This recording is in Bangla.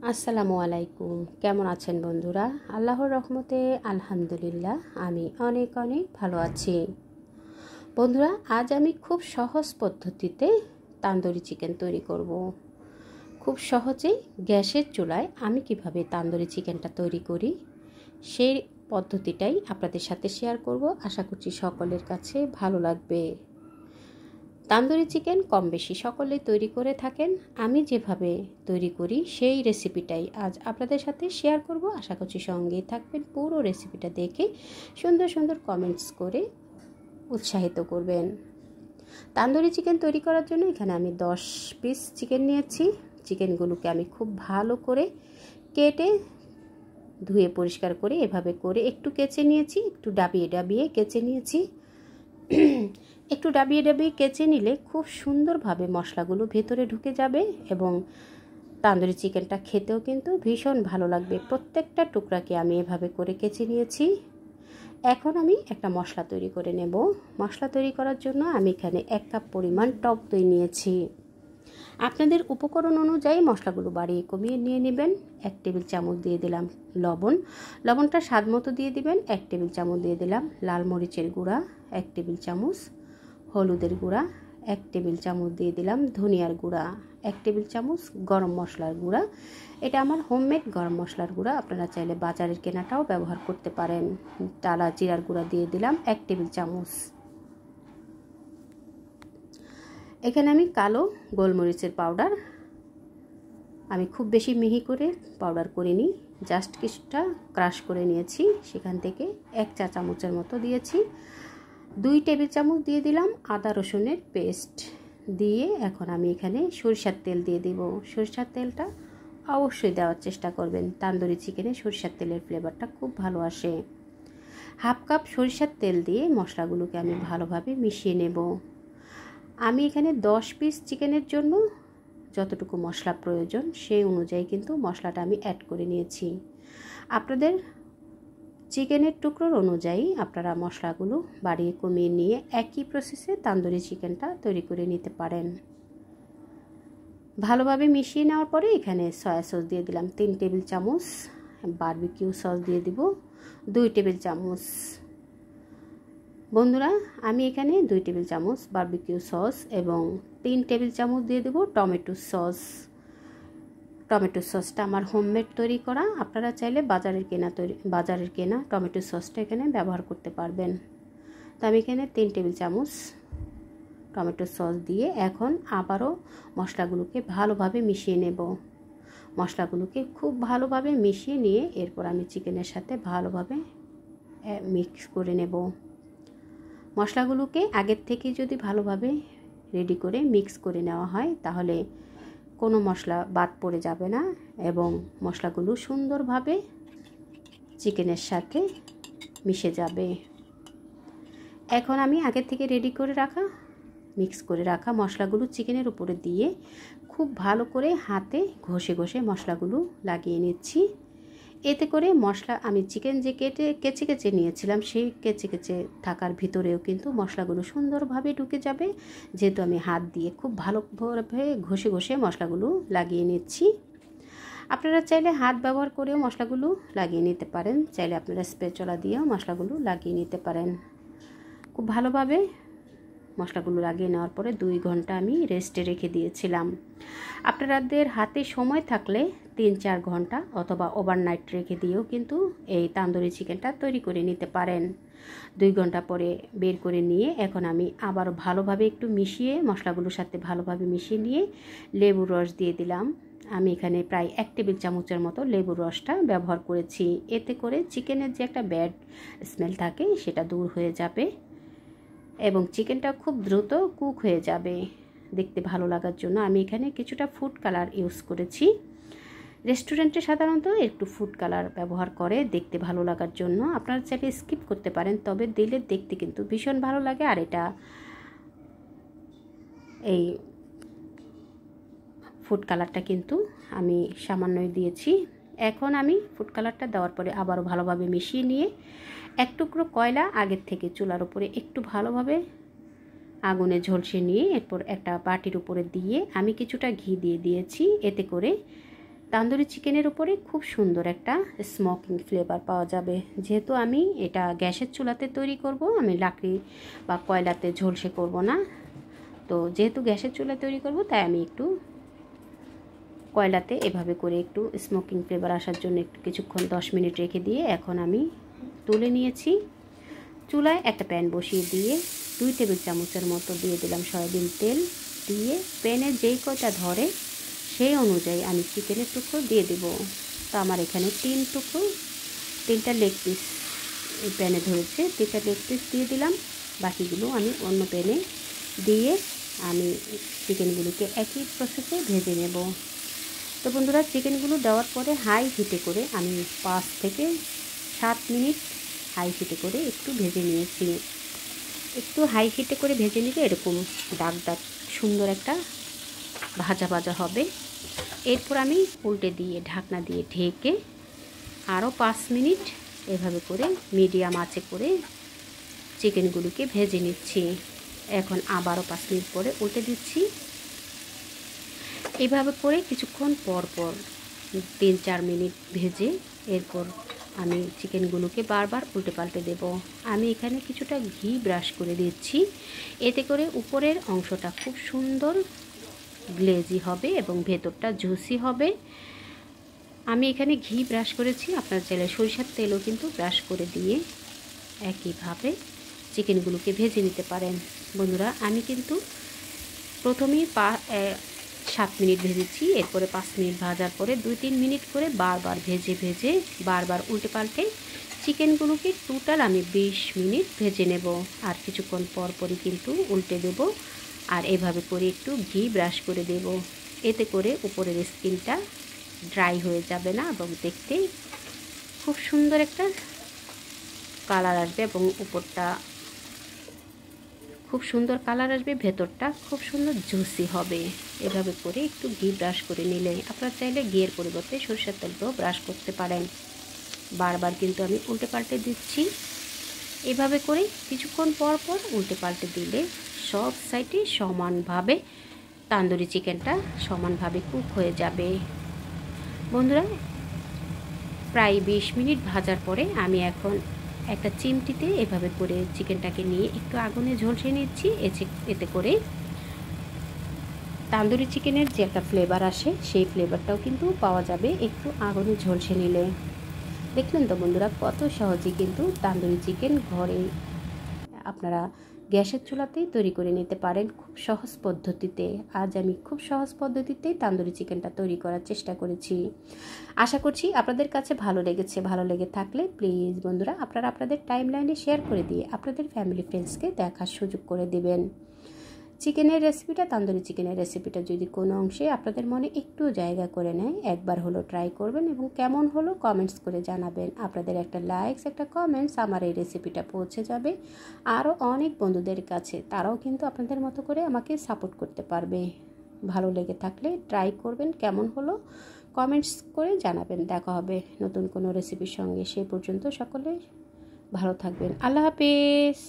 আসসালামু আলাইকুম। কেমন আছেন বন্ধুরা? আল্লাহর রহমতে আলহামদুলিল্লাহ আমি অনেক ভালো আছি। বন্ধুরা, আজ আমি খুব সহজ পদ্ধতিতে তান্দুরি চিকেন তৈরি করব। খুব সহজেই গ্যাসের চুলায় আমি কিভাবে তান্দুরি চিকেনটা তৈরি করি সেই পদ্ধতিটাই আপনাদের সাথে শেয়ার করব। আশা করছি সকলের কাছে ভালো লাগবে। তান্দুরি চিকেন কম বেশি সকলেই তৈরি করে থাকেন। আমি যেভাবে তৈরি করি সেই রেসিপিটাই আজ আপনাদের সাথে শেয়ার করব। আশা করছি সঙ্গেই থাকবেন, পুরো রেসিপিটা দেখে সুন্দর সুন্দর কমেন্টস করে উৎসাহিত করবেন। তান্দুরি চিকেন তৈরি করার জন্য এখানে আমি 10 পিস চিকেন নিয়েছি। চিকেনগুলোকে আমি খুব ভালো করে কেটে ধুয়ে পরিষ্কার করে এভাবে করে একটু কেচে নিয়েছি, একটু ডাবিয়ে ডাবিয়ে কেচে নিয়েছি। একটু ডাবিয়ে ডাবিয়ে কেচে নিলে খুব সুন্দরভাবে মশলাগুলো ভেতরে ঢুকে যাবে এবং তান্দুরি চিকেনটা খেতেও কিন্তু ভীষণ ভালো লাগবে। প্রত্যেকটা টুকরাকে আমি এভাবে করে কেচে নিয়েছি। এখন আমি একটা মশলা তৈরি করে নেব। মশলা তৈরি করার জন্য আমি এখানে 1 কাপ পরিমাণ টক দই নিয়েছি। আপনাদের উপকরণ অনুযায়ী মশলাগুলো বাড়িয়ে কমিয়ে নিয়ে নেবেন। 1 টেবিল চামচ দিয়ে দিলাম লবণ, লবণটা স্বাদ মতো দিয়ে দিবেন। 1 টেবিল চামচ দিয়ে দিলাম লাল মরিচের গুঁড়া, 1 টেবিল চামচ হলুদের গুঁড়া, 1 টেবিল চামচ দিয়ে দিলাম ধনিয়ার গুঁড়া, 1 টেবিল চামচ গরম মশলার গুঁড়া। এটা আমার হোমমেড গরম মশলার গুঁড়া, আপনারা চাইলে বাজারের কেনাটাও ব্যবহার করতে পারেন। টালা জিরার গুঁড়া দিয়ে দিলাম 1 টেবিল চামচ। এখানে আমি কালো গোলমরিচের পাউডার, আমি খুব বেশি মিহি করে পাউডার করিনি, জাস্ট কিছুটা ক্রাশ করে নিয়েছি। সেখান থেকে 1 চা চামচের মতো দিয়েছি। 2 টেবিল চামচ দিয়ে দিলাম আদা রসুনের পেস্ট দিয়ে এখন আমি এখানে সরিষার তেল দিয়ে দিব। সরিষার তেলটা অবশ্যই দেওয়ার চেষ্টা করবেন, তান্দুরি চিকেনে সরিষার তেলের ফ্লেভারটা খুব ভালো আসে। 1/2 কাপ সরিষার তেল দিয়ে মশলাগুলোকে আমি ভালোভাবে মিশিয়ে নেব। আমি এখানে 10 পিস চিকেনের জন্য যতটুকু মশলা প্রয়োজন সেই অনুযায়ী কিন্তু মশলাটা আমি অ্যাড করে নিয়েছি। আপনাদের চিকেনের টুকরোর অনুযায়ী আপনারা মশলাগুলো বাড়িয়ে কমিয়ে নিয়ে একই প্রসেসে তান্দুরি চিকেনটা তৈরি করে নিতে পারেন। ভালোভাবে মিশিয়ে নেওয়ার পরে এখানে সয়া সস দিয়ে দিলাম 3 টেবিল চামচ, বারবিকিউ সস দিয়ে দিব 2 টেবিল চামচ। বন্ধুরা, আমি এখানে 2 টেবিল চামচ বারবিকিউ সস এবং 3 টেবিল চামচ দিয়ে দেব টমেটো সস। টমেটো সসটা আমার হোমমেড তৈরি করা, আপনারা চাইলে বাজারের কেনা টমেটো সসটা এখানে ব্যবহার করতে পারবেন। তো আমি এখানে 3 টেবিল চামচ টমেটো সস দিয়ে এখন আবারও মশলাগুলোকে ভালোভাবে মিশিয়ে নেব। মশলাগুলোকে খুব ভালোভাবে মিশিয়ে নিয়ে এরপর আমি চিকেনের সাথে ভালোভাবে মিক্স করে নেব। মশলাগুলোকে আগের থেকে যদি ভালোভাবে রেডি করে মিক্স করে নেওয়া হয় তাহলে কোনো মশলা বাদ পড়ে যাবে না এবং মশলাগুলো সুন্দরভাবে চিকেনের সাথে মিশে যাবে। এখন আমি আগের থেকে রেডি করে রাখা মিক্স করে রাখা মশলাগুলো চিকেনের উপরে দিয়ে খুব ভালো করে হাতে ঘষে ঘষে মশলাগুলো লাগিয়ে নিচ্ছি। এতে করে মশলা আমি চিকেন যে কেচে কেচে নিয়েছিলাম সেই কেচে কেচে থাকার ভিতরেও কিন্তু মশলাগুলো সুন্দরভাবে ঢুকে যাবে, যেহেতু আমি হাত দিয়ে খুব ভালোভাবে ঘষে ঘষে মশলাগুলো লাগিয়ে নিচ্ছি। আপনারা চাইলে হাত ব্যবহার করেও মশলাগুলো লাগিয়ে নিতে পারেন, চাইলে আপনারা স্প্যাচুলা দিয়েও মশলাগুলো লাগিয়ে নিতে পারেন। খুব ভালোভাবে মশলাগুলো লাগিয়ে নেওয়ার পরে 2 ঘন্টা আমি রেস্টে রেখে দিয়েছিলাম। আপনাদের হাতে সময় থাকলে 3-4 ঘন্টা অথবা ওভারনাইট রেখে দিয়েও কিন্তু এই তান্দুরি চিকেনটা তৈরি করে নিতে পারেন। 2 ঘন্টা পরে বের করে নিয়ে এখন আমি আবারও ভালোভাবে একটু মিশিয়ে মশলাগুলোর সাথে ভালোভাবে মিশিয়ে নিয়ে লেবুর রস দিয়ে দিলাম। আমি এখানে প্রায় 1 টেবিল চামচের মতো লেবুর রসটা ব্যবহার করেছি। এতে করে চিকেনের যে একটা ব্যাড স্মেল থাকে সেটা দূর হয়ে যাবে এবং চিকেনটা খুব দ্রুত কুক হয়ে যাবে। দেখতে ভালো লাগার জন্য আমি এখানে কিছুটা ফুড কালার ইউজ করেছি। রেস্টুরেন্টে সাধারণত একটু ফুড কালার ব্যবহার করে দেখতে ভালো লাগার জন্য, আপনারা চাইলে স্কিপ করতে পারেন, তবে দিলে দেখতে কিন্তু ভীষণ ভালো লাগে। আর এটা এই ফুড কালারটা কিন্তু আমি সামান্যই দিয়েছি। এখন আমি ফুড কালারটা দেওয়ার পরে আবারও ভালোভাবে মিশিয়ে নিয়ে 1 টুকরো কয়লা আগের থেকে চুলার উপরে একটু ভালোভাবে আগুনে ঝলসে নিয়ে এরপর একটা বাটির উপরে দিয়ে আমি কিছুটা ঘি দিয়ে দিয়েছি। এতে করে তান্দুরি চিকেনের উপরে খুব সুন্দর একটা স্মোকিং ফ্লেভার পাওয়া যাবে। যেহেতু আমি এটা গ্যাসের চুলাতে তৈরি করব, আমি লাকড়ি বা কয়লাতে ঝলসে করব না। তো যেহেতু গ্যাসের চুলায় তৈরি করব, তাই আমি একটু কয়লাতে এভাবে করে একটু স্মোকিং ফ্লেভার আসার জন্য একটু কিছুক্ষণ 10 মিনিট রেখে দিয়ে এখন আমি তুলে নিয়েছি। চুলায় একটা প্যান বসিয়ে দিয়ে 2 টেবিল চামচের মতো দিয়ে দিলাম সয়াবিন তেল। দিয়ে প্যানে যেই কয়টা ধরে সেই অনুযায়ী আমি চিকেনের টুকরো দিয়ে দেব। তো আমার এখানে 3টা লেগ পিস এই প্যানে ধরেছে, 3টা লেগ পিস দিয়ে দিলাম। বাকিগুলো আমি অন্য প্যানে দিয়ে আমি চিকেনগুলোকে একই প্রসেসে ভেজে নেব। তো বন্ধুরা, চিকেনগুলো দেওয়ার পরে হাই হিটে করে আমি 5 থেকে 7 মিনিট হাই হিটে করে একটু ভেজে নিয়েছি। একটু হাই হিটে করে ভেজে নিলে এরকম দাগ দাগ সুন্দর একটা ভাজা ভাজা হবে। এরপর আমি উল্টে দিয়ে ঢাকনা দিয়ে ঢেকে আরও 5 মিনিট এভাবে করে মিডিয়াম আঁচে করে চিকেনগুলোকে ভেজে নিচ্ছি। এখন আবারও 5 মিনিট পরে উল্টে দিচ্ছি। এভাবে করে কিছুক্ষণ পর পর 3-4 মিনিট ভেজে এরপর আমি চিকেনগুলোকে বারবার উল্টে পাল্টে দেব। আমি এখানে কিছুটা ঘি ব্রাশ করে দিচ্ছি, এতে করে উপরের অংশটা খুব সুন্দর গ্লেজি হবে এবং ভেতরটা জুসি হবে। আমি এখানে ঘি ব্রাশ করেছি, আপনার চাইলে সরিষার তেলও কিন্তু ব্রাশ করে দিয়ে একইভাবে চিকেনগুলোকে ভেজে নিতে পারেন। বন্ধুরা, আমি কিন্তু প্রথমেই 7 মিনিট ভেজেছি, এরপরে 5 মিনিট ভাজার পরে 2-3 মিনিট করে বারবার ভেজে বারবার উল্টে পাল্টে চিকেনগুলোকে টোটাল আমি 20 মিনিট ভেজে নেব। আর কিছুক্ষণ পরই কিন্তু উল্টে দেব আর এভাবে করে একটু ঘি ব্রাশ করে দেব। এতে করে উপরের স্কিনটা ড্রাই হয়ে যাবে না এবং দেখতে খুব সুন্দর একটা কালার আসবে এবং উপরটা খুব সুন্দর কালার আসবে, ভেতরটা খুব সুন্দর জুসি হবে। এভাবে করে একটু ঘি ব্রাশ করে নিলে, আপনারা চাইলে ঘিয়ের পরিবর্তে সরষের তেলটাও ব্রাশ করতে পারেন। বারবার কিন্তু আমি উল্টে পাল্টে দিচ্ছি। এভাবে করে কিছুক্ষণ পর পর উল্টে পাল্টে দিলে সব সাইডে সমানভাবে তান্দুরি চিকেনটা সমানভাবে কুক হয়ে যাবে। বন্ধুরা, প্রায় 20 মিনিট ভাজার পরে আমি এখন একটা চিমটিতে এভাবে করে চিকেনটাকে নিয়ে একটু আগুনে ঝলসে নিচ্ছি। এতে করে তান্দুরি চিকেনের যে একটা ফ্লেভার আসে সেই ফ্লেভারটাও কিন্তু পাওয়া যাবে একটু আগুনে ঝলসে নিলে। দেখলেন তো বন্ধুরা, কত সহজে কিন্তু তান্দুরি চিকেন ঘরে আপনারা গ্যাসের চুলাতেই তৈরি করে নিতে পারেন খুব সহজ পদ্ধতিতে। আজ আমি খুব সহজ পদ্ধতিতেই তান্দুরি চিকেনটা তৈরি করার চেষ্টা করেছি। আশা করছি আপনাদের কাছে ভালো লেগেছে। ভালো লেগে থাকলে প্লিজ বন্ধুরা আপনারা আপনাদের টাইমলাইনে শেয়ার করে দিয়ে আপনাদের ফ্যামিলি ফ্রেন্ডসকে দেখার সুযোগ করে দেবেন। চিকেনের রেসিপিটা, তান্দুরি চিকেনের রেসিপিটা যদি কোনো অংশে আপনাদের মনে একটু জায়গা করে নেয়, একবার হলো ট্রাই করবেন এবং কেমন হলো কমেন্টস করে জানাবেন। আপনাদের একটা লাইকস, একটা কমেন্টস আমার এই রেসিপিটা পৌঁছে যাবে আরও অনেক বন্ধুদের কাছে। তারাও কিন্তু আপনাদের মতো করে আমাকে সাপোর্ট করতে পারবে। ভালো লেগে থাকলে ট্রাই করবেন, কেমন হলো কমেন্টস করে জানাবেন। দেখা হবে নতুন কোনো রেসিপির সঙ্গে। সে পর্যন্ত সকলে ভালো থাকবেন। আল্লাহ হাফেজ।